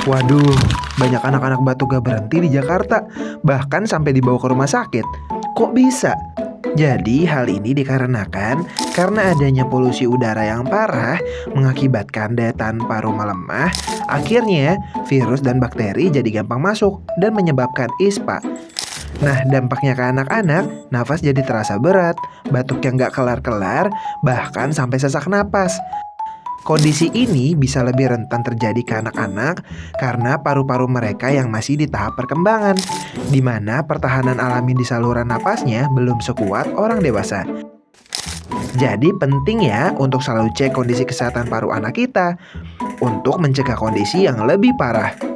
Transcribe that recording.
Waduh, banyak anak-anak batuk gak berhenti di Jakarta, bahkan sampai dibawa ke rumah sakit. Kok bisa? Jadi hal ini dikarenakan karena adanya polusi udara yang parah mengakibatkan daya tahan paru melemah, akhirnya virus dan bakteri jadi gampang masuk dan menyebabkan ISPA. Nah, dampaknya ke anak-anak, nafas jadi terasa berat, batuk yang gak kelar-kelar, bahkan sampai sesak napas. Kondisi ini bisa lebih rentan terjadi ke anak-anak karena paru-paru mereka yang masih di tahap perkembangan, di mana pertahanan alami di saluran napasnya belum sekuat orang dewasa. Jadi penting ya untuk selalu cek kondisi kesehatan paru anak kita untuk mencegah kondisi yang lebih parah.